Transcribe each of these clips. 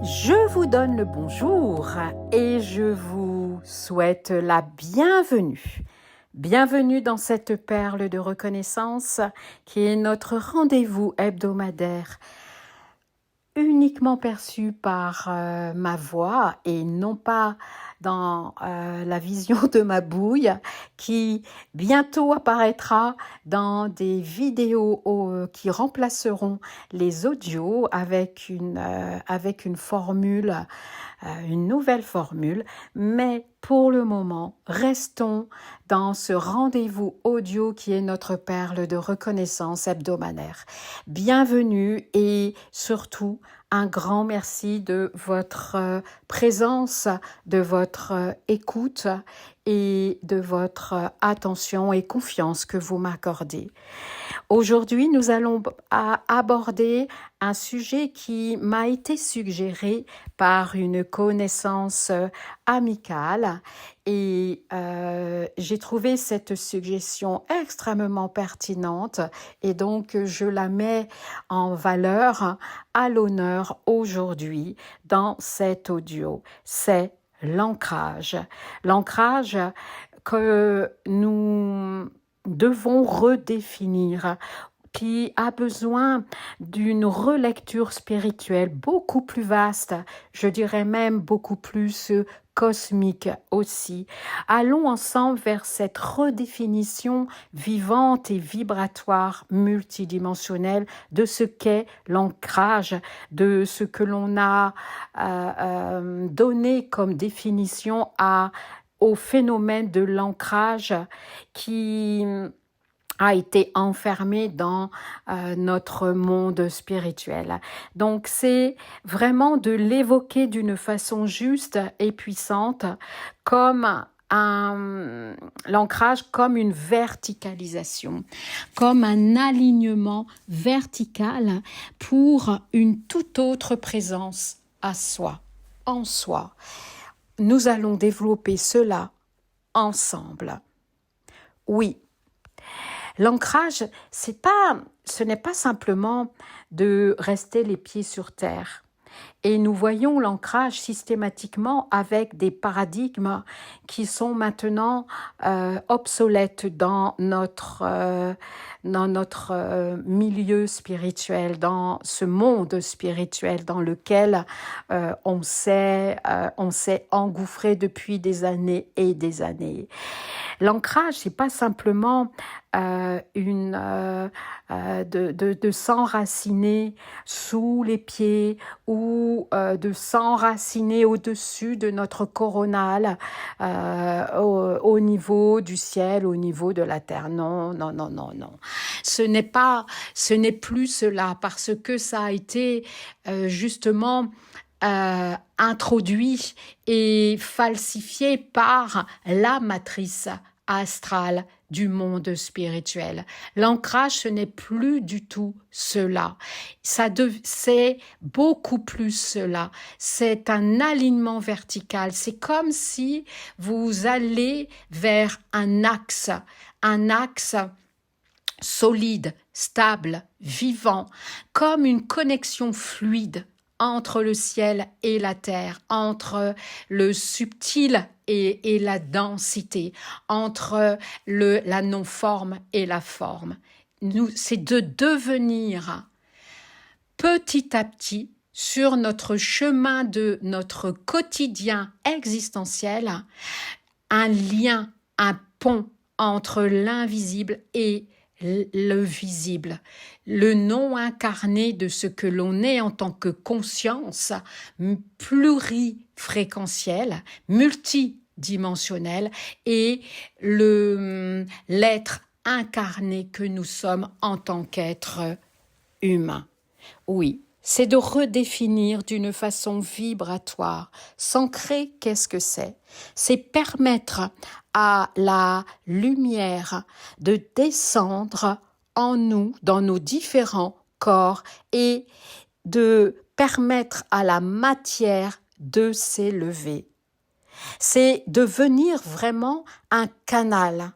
Je vous donne le bonjour et je vous souhaite la bienvenue. Bienvenue dans cette perle de reconnaissance qui est notre rendez-vous hebdomadaire uniquement perçu par ma voix et non pas dans la vision de ma bouille qui bientôt apparaîtra dans des vidéos qui remplaceront les audios avec une formule, une nouvelle formule. Mais pour le moment, restons dans ce rendez-vous audio qui est notre perle de reconnaissance hebdomadaire. Bienvenue et surtout, un grand merci de votre présence, de votre écoute et de votre attention et confiance que vous m'accordez. Aujourd'hui, nous allons aborder un sujet qui m'a été suggéré par une connaissance amicale et j'ai trouvé cette suggestion extrêmement pertinente et donc je la mets en valeur, à l'honneur aujourd'hui dans cet audio. C'est l'ancrage. L'ancrage que nous devons redéfinir, qui a besoin d'une relecture spirituelle beaucoup plus vaste, je dirais même beaucoup plus cosmique aussi. Allons ensemble vers cette redéfinition vivante et vibratoire multidimensionnelle de ce qu'est l'ancrage, de ce que l'on a donné comme définition au phénomène de l'ancrage qui a été enfermé dans notre monde spirituel. Donc c'est vraiment de l'évoquer d'une façon juste et puissante comme l'ancrage comme une verticalisation, comme un alignement vertical pour une toute autre présence à soi, en soi. Nous allons développer cela ensemble. Oui. L'ancrage, ce n'est pas simplement de rester les pieds sur terre. Et nous voyons l'ancrage systématiquement avec des paradigmes qui sont maintenant obsolètes dans notre milieu spirituel, dans ce monde spirituel dans lequel on s'est engouffré depuis des années et des années. L'ancrage, c'est pas simplement de s'enraciner sous les pieds ou de s'enraciner au-dessus de notre coronale au niveau du ciel, au niveau de la terre. Non, non, non, non, non. Ce n'est plus cela parce que ça a été justement introduit et falsifié par la matrice astrale du monde spirituel. L'ancrage, ce n'est plus du tout cela. C'est beaucoup plus cela. C'est un alignement vertical. C'est comme si vous allez vers un axe solide, stable, vivant, comme une connexion fluide entre le ciel et la terre, entre le subtil et la densité, entre la non-forme et la forme. C'est de devenir petit à petit sur notre chemin de notre quotidien existentiel, un lien, un pont entre l'invisible et le visible, le non incarné de ce que l'on est en tant que conscience plurifréquentielle, multidimensionnelle et l'être incarné que nous sommes en tant qu'être humain. Oui, c'est de redéfinir d'une façon vibratoire. S'ancrer, qu'est-ce que c'est? C'est permettre à la lumière de descendre en nous, dans nos différents corps, et de permettre à la matière de s'élever. C'est devenir vraiment un canal.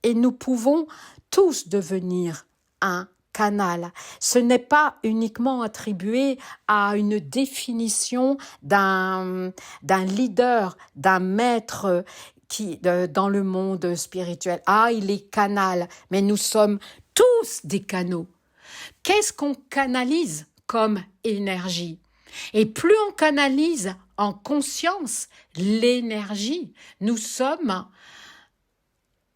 Et nous pouvons tous devenir un canal. Ce n'est pas uniquement attribué à une définition d'un leader, d'un maître dans le monde spirituel. Ah, il est canal, mais nous sommes tous des canaux. Qu'est-ce qu'on canalise comme énergie? Et plus on canalise en conscience l'énergie, nous sommes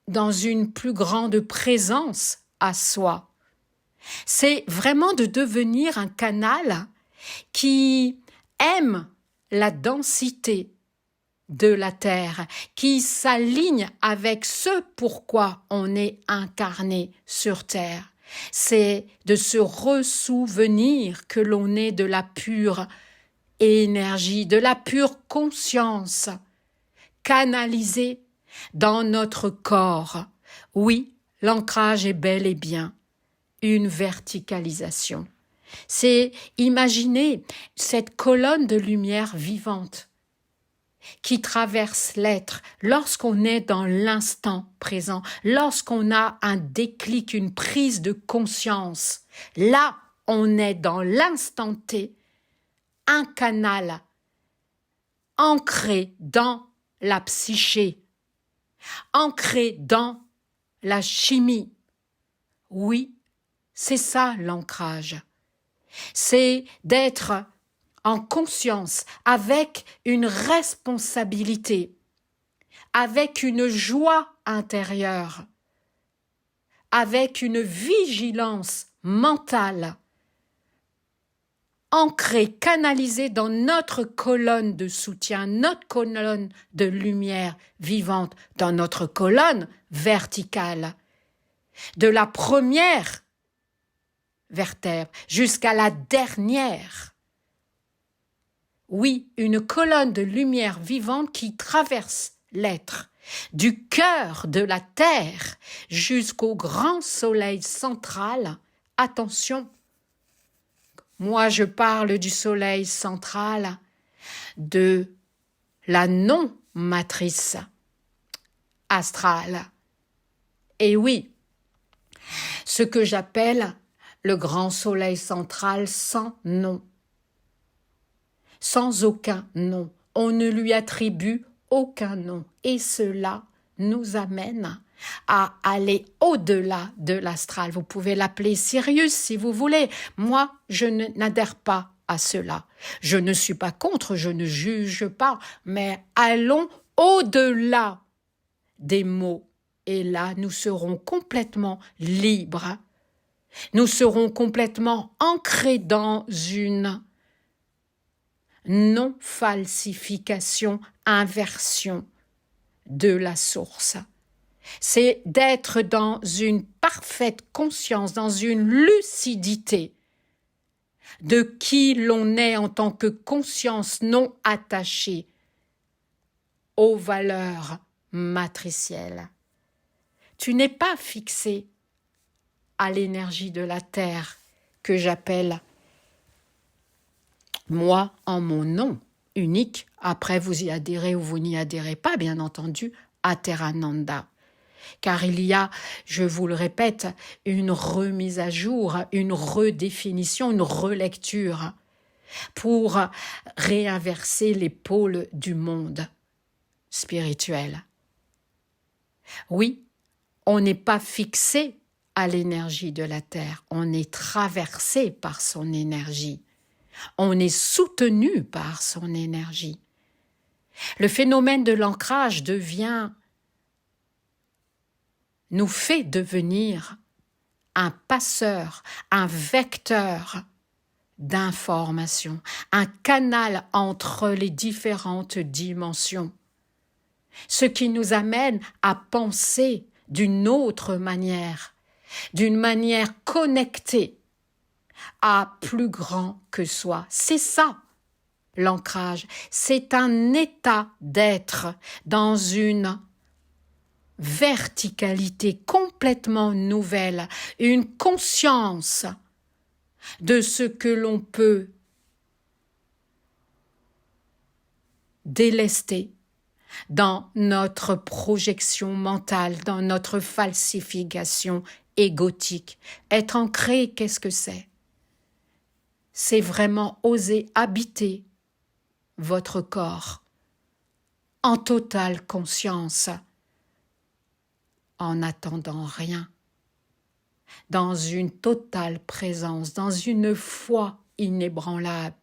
dans une plus grande présence à soi. C'est vraiment de devenir un canal qui aime la densité de la Terre, qui s'aligne avec ce pourquoi on est incarné sur Terre. C'est de se ressouvenir que l'on est de la pure énergie, de la pure conscience, canalisée dans notre corps. Oui, l'ancrage est bel et bien une verticalisation. C'est imaginer cette colonne de lumière vivante qui traverse l'être lorsqu'on est dans l'instant présent, lorsqu'on a un déclic, une prise de conscience. Là, on est dans l'instant T, un canal ancré dans la psyché, ancré dans la chimie. Oui, c'est ça l'ancrage. C'est d'être en conscience, avec une responsabilité, avec une joie intérieure, avec une vigilance mentale, ancrée, canalisée dans notre colonne de soutien, notre colonne de lumière vivante, dans notre colonne verticale, de la première vertèbre jusqu'à la dernière. Oui, une colonne de lumière vivante qui traverse l'être, du cœur de la Terre jusqu'au grand soleil central. Attention, moi je parle du soleil central, de la non-matrice astrale. Et oui, ce que j'appelle le grand soleil central sans nom. Sans aucun nom. On ne lui attribue aucun nom. Et cela nous amène à aller au-delà de l'astral. Vous pouvez l'appeler Sirius si vous voulez. Moi, je n'adhère pas à cela. Je ne suis pas contre, je ne juge pas, mais allons au-delà des mots. Et là, nous serons complètement libres. Nous serons complètement ancrés dans une non-falsification, inversion de la source. C'est d'être dans une parfaite conscience, dans une lucidité de qui l'on est en tant que conscience non attachée aux valeurs matricielles. Tu n'es pas fixé à l'énergie de la Terre que j'appelle moi en mon nom unique. Après, vous y adhérez ou vous n'y adhérez pas, bien entendu, Aterananda. Car il y a, je vous le répète, une remise à jour, une redéfinition, une relecture pour réinverser les pôles du monde spirituel. Oui, on n'est pas fixé à l'énergie de la Terre, on est traversé par son énergie. On est soutenu par son énergie. Le phénomène de l'ancrage nous fait devenir un passeur, un vecteur d'information, un canal entre les différentes dimensions. Ce qui nous amène à penser d'une autre manière, d'une manière connectée à plus grand que soi. C'est ça, l'ancrage. C'est un état d'être dans une verticalité complètement nouvelle, une conscience de ce que l'on peut délester dans notre projection mentale, dans notre falsification égotique. Être ancré, qu'est-ce que c'est? C'est vraiment oser habiter votre corps en totale conscience, en n'attendant rien, dans une totale présence, dans une foi inébranlable,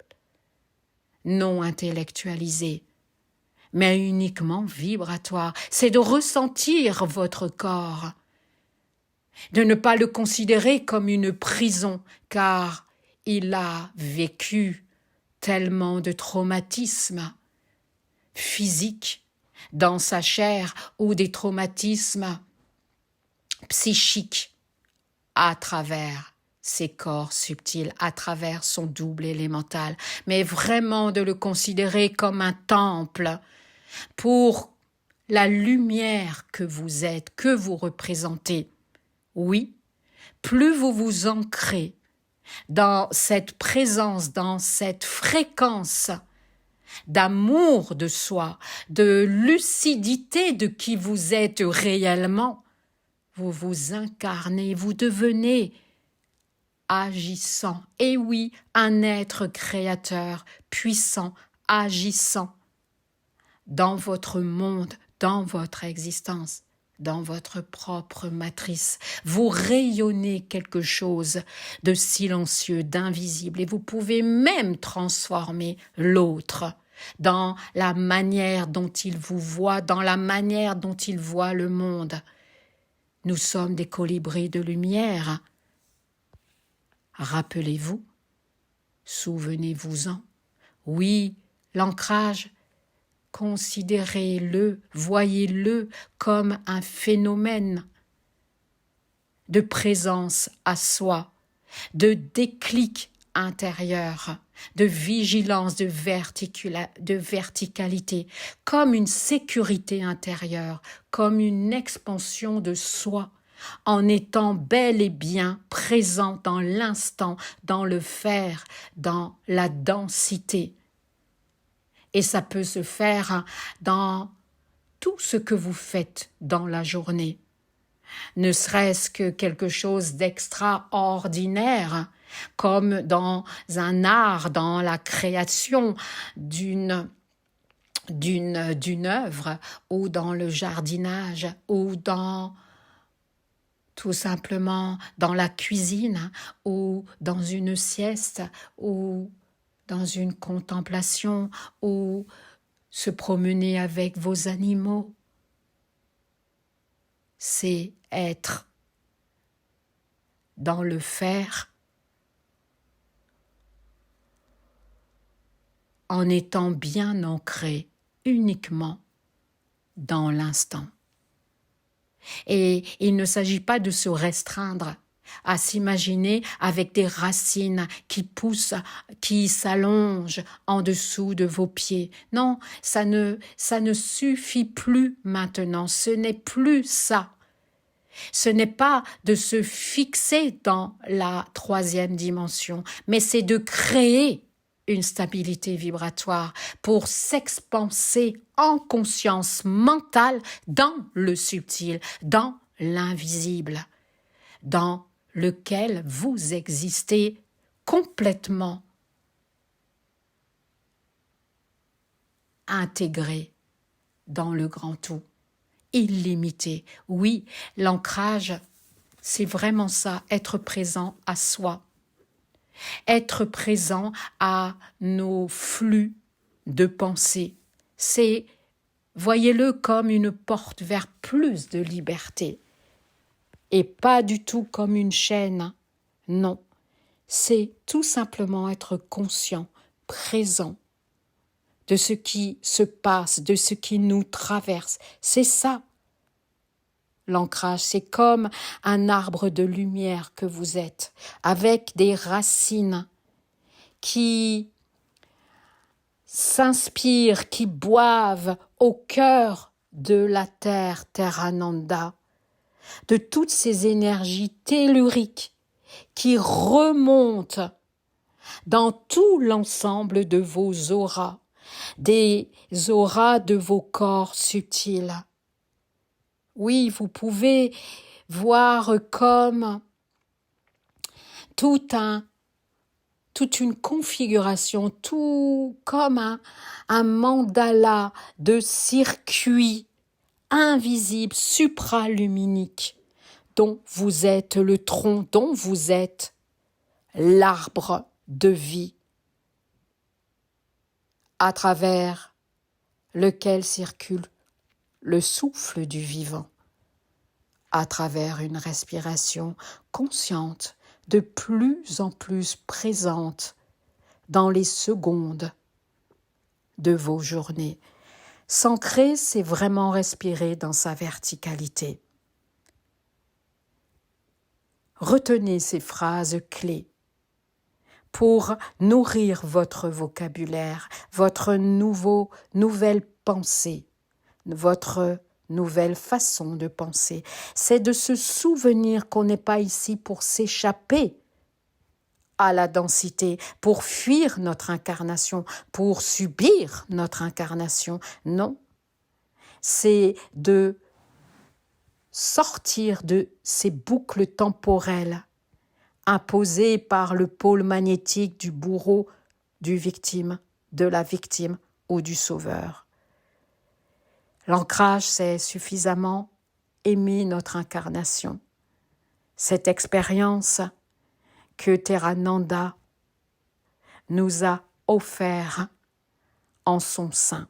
non intellectualisée, mais uniquement vibratoire. C'est de ressentir votre corps, de ne pas le considérer comme une prison, car il a vécu tellement de traumatismes physiques dans sa chair ou des traumatismes psychiques à travers ses corps subtils, à travers son double élémental, mais vraiment de le considérer comme un temple pour la lumière que vous êtes, que vous représentez. Oui, plus vous vous ancrez dans cette présence, dans cette fréquence d'amour de soi, de lucidité de qui vous êtes réellement, vous vous incarnez, vous devenez agissant. Et oui, un être créateur, puissant, agissant dans votre monde, dans votre existence, dans votre propre matrice. Vous rayonnez quelque chose de silencieux, d'invisible, et vous pouvez même transformer l'autre dans la manière dont il vous voit, dans la manière dont il voit le monde. Nous sommes des colibris de lumière. Rappelez-vous, souvenez-vous-en. Oui, l'ancrage, considérez-le, voyez-le comme un phénomène de présence à soi, de déclic intérieur, de vigilance, de verticalité, comme une sécurité intérieure, comme une expansion de soi, en étant bel et bien présent dans l'instant, dans le faire, dans la densité. Et ça peut se faire dans tout ce que vous faites dans la journée. Ne serait-ce que quelque chose d'extraordinaire, comme dans un art, dans la création d'une œuvre, ou dans le jardinage, ou dans tout simplement dans la cuisine, ou dans une sieste, ou dans une contemplation, ou se promener avec vos animaux. C'est être dans le faire, en étant bien ancré uniquement dans l'instant. Et il ne s'agit pas de se restreindre à s'imaginer avec des racines qui poussent, qui s'allongent en dessous de vos pieds. Non, ça ne suffit plus maintenant, ce n'est plus ça. Ce n'est pas de se fixer dans la troisième dimension, mais c'est de créer une stabilité vibratoire pour s'expanser en conscience mentale dans le subtil, dans l'invisible, dans lequel vous existez complètement intégré dans le grand tout, illimité. Oui, l'ancrage, c'est vraiment ça, être présent à soi, être présent à nos flux de pensée. C'est, voyez-le comme une porte vers plus de liberté. Et pas du tout comme une chaîne, non. C'est tout simplement être conscient, présent de ce qui se passe, de ce qui nous traverse. C'est ça, l'ancrage. C'est comme un arbre de lumière que vous êtes, avec des racines qui s'inspirent, qui boivent au cœur de la terre, Terrananda, de toutes ces énergies telluriques qui remontent dans tout l'ensemble de vos auras, des auras de vos corps subtils. Oui, vous pouvez voir comme toute une configuration, tout comme un mandala de circuits invisibles, supraluminiques, dont vous êtes le tronc, dont vous êtes l'arbre de vie, à travers lequel circule le souffle du vivant, à travers une respiration consciente, de plus en plus présente dans les secondes de vos journées. S'ancrer, c'est vraiment respirer dans sa verticalité. Retenez ces phrases clés pour nourrir votre vocabulaire, votre nouvelle pensée, votre nouvelle façon de penser. C'est de se souvenir qu'on n'est pas ici pour s'échapper à la densité, pour fuir notre incarnation, pour subir notre incarnation. Non, c'est de sortir de ces boucles temporelles imposées par le pôle magnétique du bourreau, du victime, de la victime ou du sauveur. L'ancrage, c'est suffisamment aimer notre incarnation. Cette expérience que Therananda nous a offerte en son sein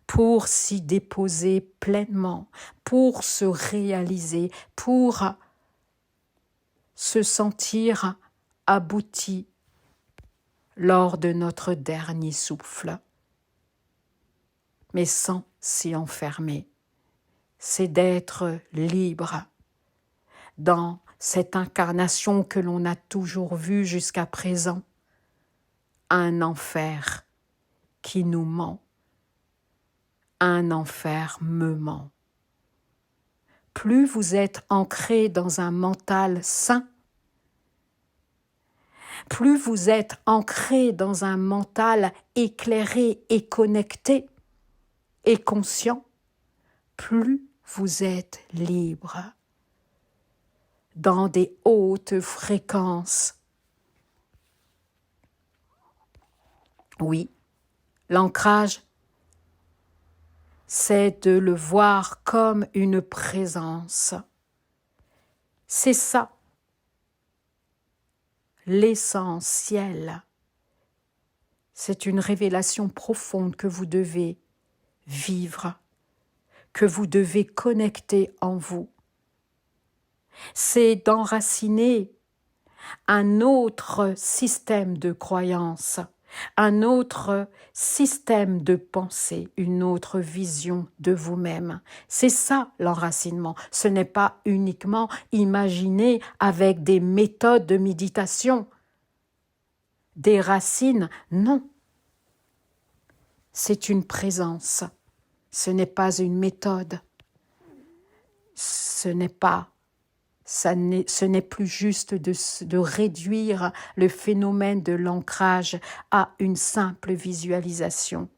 pour s'y déposer pleinement, pour se réaliser, pour se sentir abouti lors de notre dernier souffle, mais sans s'y enfermer. C'est d'être libre dans cette incarnation que l'on a toujours vue jusqu'à présent, un enfer qui nous ment, un enfer me ment. Plus vous êtes ancré dans un mental sain, plus vous êtes ancré dans un mental éclairé et connecté et conscient, plus vous êtes libre dans des hautes fréquences. Oui, l'ancrage, c'est de le voir comme une présence. C'est ça, l'essentiel. C'est une révélation profonde que vous devez vivre, que vous devez connecter en vous. C'est d'enraciner un autre système de croyance, un autre système de pensée, une autre vision de vous-même. C'est ça l'enracinement. Ce n'est pas uniquement imaginer avec des méthodes de méditation, des racines, non. C'est une présence. Ce n'est pas une méthode. Ce n'est plus juste de réduire le phénomène de l'ancrage à une simple visualisation,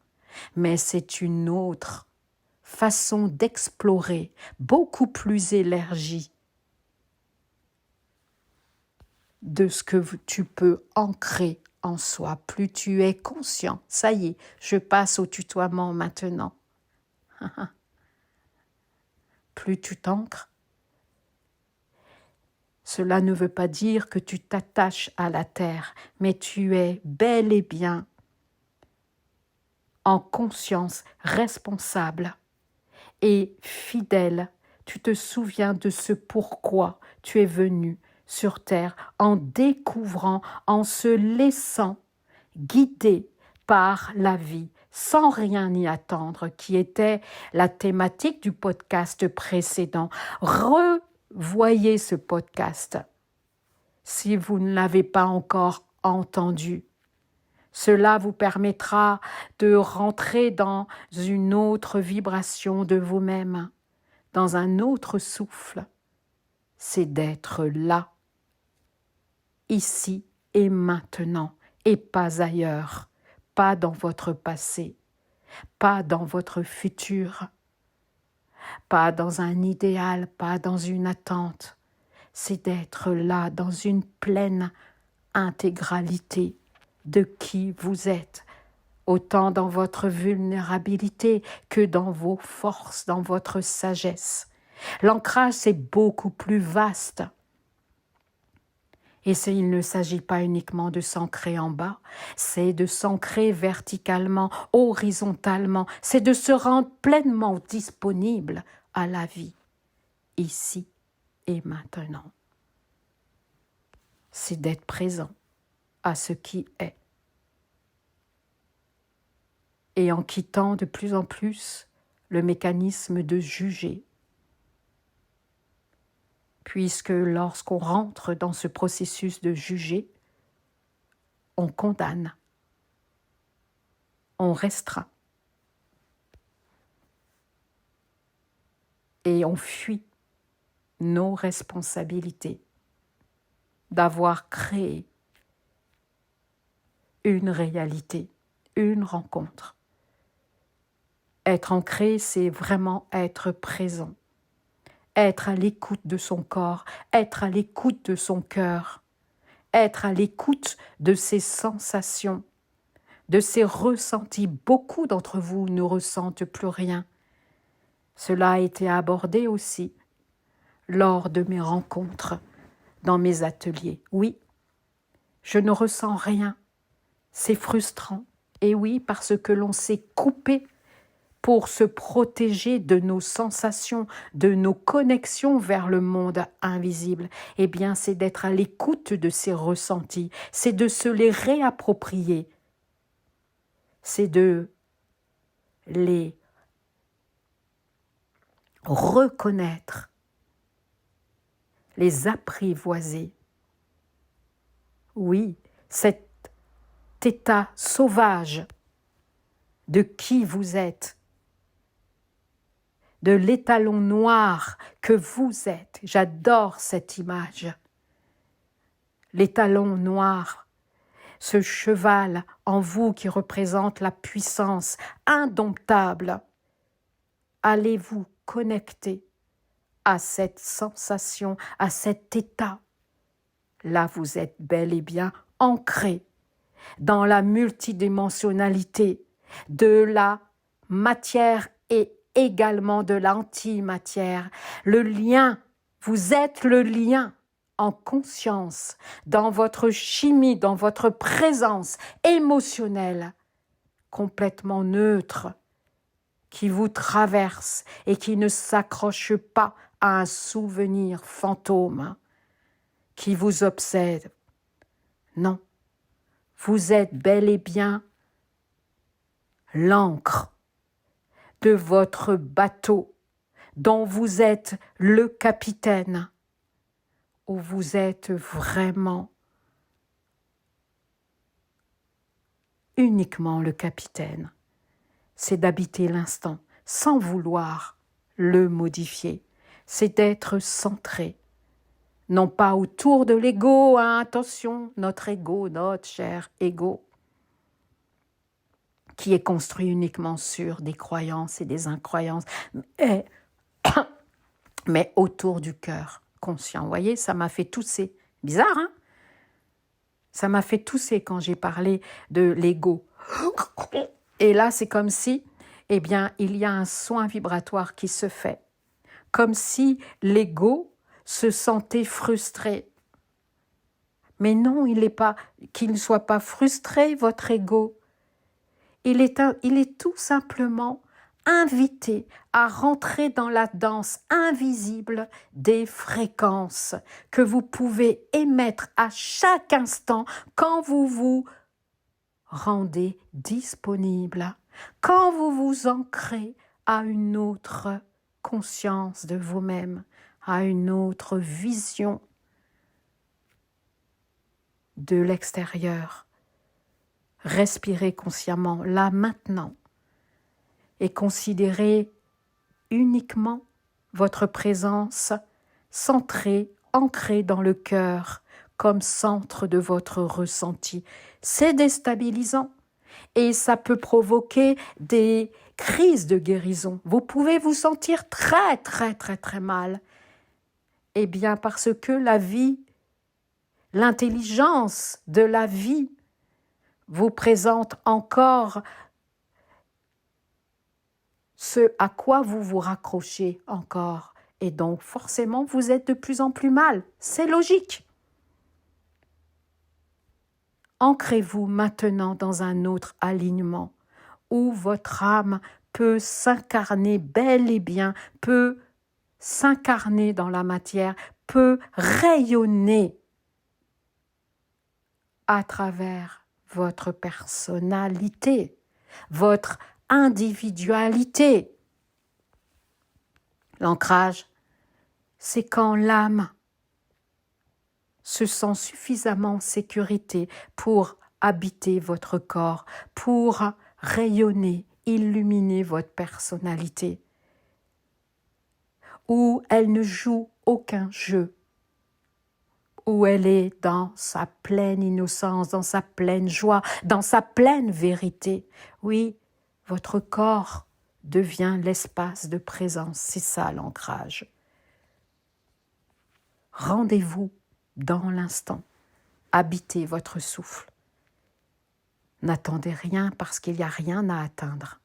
mais c'est une autre façon d'explorer, beaucoup plus élargie de ce que tu peux ancrer en soi. Plus tu es conscient, ça y est, je passe au tutoiement maintenant. Plus tu t'ancres, cela ne veut pas dire que tu t'attaches à la terre, mais tu es bel et bien en conscience, responsable et fidèle. Tu te souviens de ce pourquoi tu es venu sur terre, en découvrant, en se laissant guider par la vie, sans rien y attendre, qui était la thématique du podcast précédent. Revoyez ce podcast si vous ne l'avez pas encore entendu. Cela vous permettra de rentrer dans une autre vibration de vous-même, dans un autre souffle. C'est d'être là, ici et maintenant, et pas ailleurs, pas dans votre passé, pas dans votre futur, pas dans un idéal, pas dans une attente. C'est d'être là dans une pleine intégralité de qui vous êtes, autant dans votre vulnérabilité que dans vos forces, dans votre sagesse. L'ancrage, c'est beaucoup plus vaste. Et il ne s'agit pas uniquement de s'ancrer en bas, c'est de s'ancrer verticalement, horizontalement, c'est de se rendre pleinement disponible à la vie, ici et maintenant. C'est d'être présent à ce qui est. Et en quittant de plus en plus le mécanisme de juger, puisque lorsqu'on rentre dans ce processus de juger, on condamne, on restreint et on fuit nos responsabilités d'avoir créé une réalité, une rencontre. Être ancré, c'est vraiment être présent. Être à l'écoute de son corps, être à l'écoute de son cœur, être à l'écoute de ses sensations, de ses ressentis. Beaucoup d'entre vous ne ressentent plus rien. Cela a été abordé aussi lors de mes rencontres, dans mes ateliers. Oui, je ne ressens rien. C'est frustrant. Et oui, parce que l'on s'est coupé pour se protéger de nos sensations, de nos connexions vers le monde invisible. Eh bien, c'est d'être à l'écoute de ces ressentis, c'est de se les réapproprier, c'est de les reconnaître, les apprivoiser. Oui, cet état sauvage de qui vous êtes, de l'étalon noir que vous êtes. J'adore cette image. L'étalon noir, ce cheval en vous qui représente la puissance indomptable. Allez vous connecter à cette sensation, à cet état. Là, vous êtes bel et bien ancré dans la multidimensionnalité de la matière et également de l'antimatière. Le lien, vous êtes le lien en conscience, dans votre chimie, dans votre présence émotionnelle, complètement neutre, qui vous traverse et qui ne s'accroche pas à un souvenir fantôme qui vous obsède. Non, vous êtes bel et bien l'ancre de votre bateau dont vous êtes le capitaine, où vous êtes vraiment uniquement le capitaine. C'est d'habiter l'instant sans vouloir le modifier. C'est d'être centré, non pas autour de l'ego, hein, attention, notre ego, notre cher ego, qui est construit uniquement sur des croyances et des incroyances, mais autour du cœur conscient. Vous voyez, ça m'a fait tousser. Bizarre, hein? Ça m'a fait tousser quand j'ai parlé de l'ego. Et là, c'est comme si, eh bien, il y a un soin vibratoire qui se fait. Comme si l'ego se sentait frustré. Mais non, il n'est pas, qu'il ne soit pas frustré, votre ego. Il est tout simplement invité à rentrer dans la danse invisible des fréquences que vous pouvez émettre à chaque instant quand vous vous rendez disponible, quand vous vous ancrez à une autre conscience de vous-même, à une autre vision de l'extérieur. Respirez consciemment, là, maintenant, et considérez uniquement votre présence centrée, ancrée dans le cœur, comme centre de votre ressenti. C'est déstabilisant et ça peut provoquer des crise de guérison. Vous pouvez vous sentir très, très, très, très mal. Eh bien, parce que la vie, l'intelligence de la vie vous présente encore ce à quoi vous vous raccrochez encore. Et donc, forcément, vous êtes de plus en plus mal. C'est logique. Ancrez-vous maintenant dans un autre alignement où votre âme peut s'incarner bel et bien, peut s'incarner dans la matière, peut rayonner à travers votre personnalité, votre individualité. L'ancrage, c'est quand l'âme se sent suffisamment en sécurité pour habiter votre corps, pour rayonner, illuminer votre personnalité, où elle ne joue aucun jeu, où elle est dans sa pleine innocence, dans sa pleine joie, dans sa pleine vérité. Oui, votre corps devient l'espace de présence, c'est ça l'ancrage. Rendez-vous dans l'instant, habitez votre souffle. N'attendez rien parce qu'il n'y a rien à atteindre,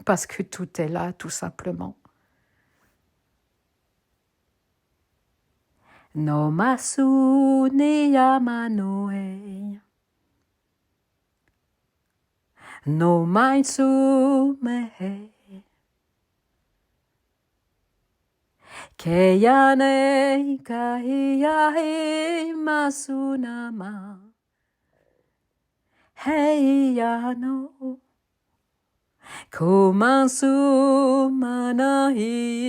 parce que tout est là tout simplement. No masu ne yamanoe, no maitsu mehe, keyane kahiyahi masunama, heiyano, komansu manahiya.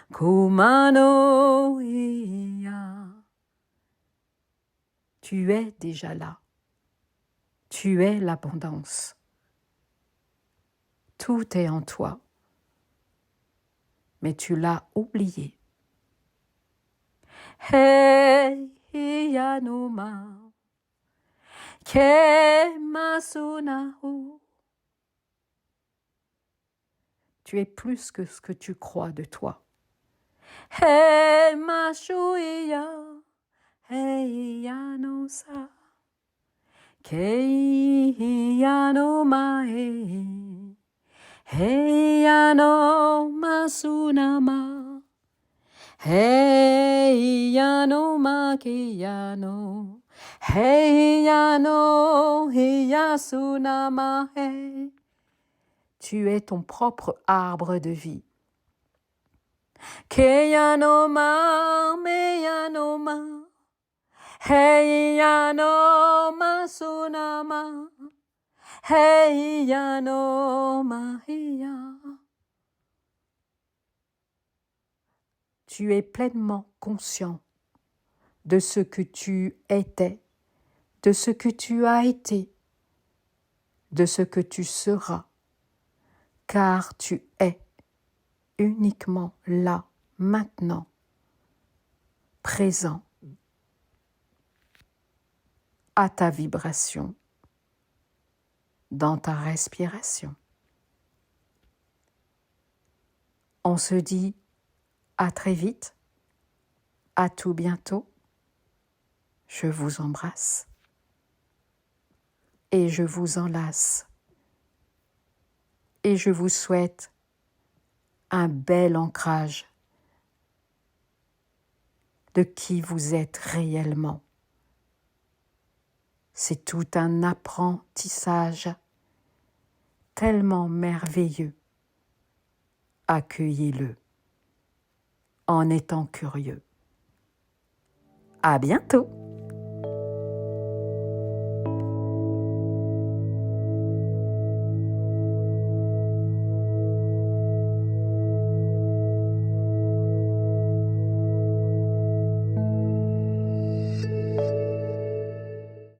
Kumano iya. Tu es déjà là. Tu es l'abondance. Tout est en toi. Mais tu l'as oublié. Hey yanuma ke masunahu. Tu es plus que ce que tu crois de toi. Hey mashuya, hey yanosa, kei yano mae, hey yano masunama, hey yano makiyano, hey yano hiyasunama, hey. Tu es ton propre arbre de vie. Keyanoma, meyanoma, heyanoma sunama, heyanoma hiya. Tu es pleinement conscient de ce que tu étais, de ce que tu as été, de ce que tu seras, car tu es uniquement là, maintenant, présent, à ta vibration, dans ta respiration. On se dit à très vite, à tout bientôt. Je vous embrasse et je vous enlace et je vous souhaite un bel ancrage de qui vous êtes réellement. C'est tout un apprentissage tellement merveilleux. Accueillez-le en étant curieux. À bientôt!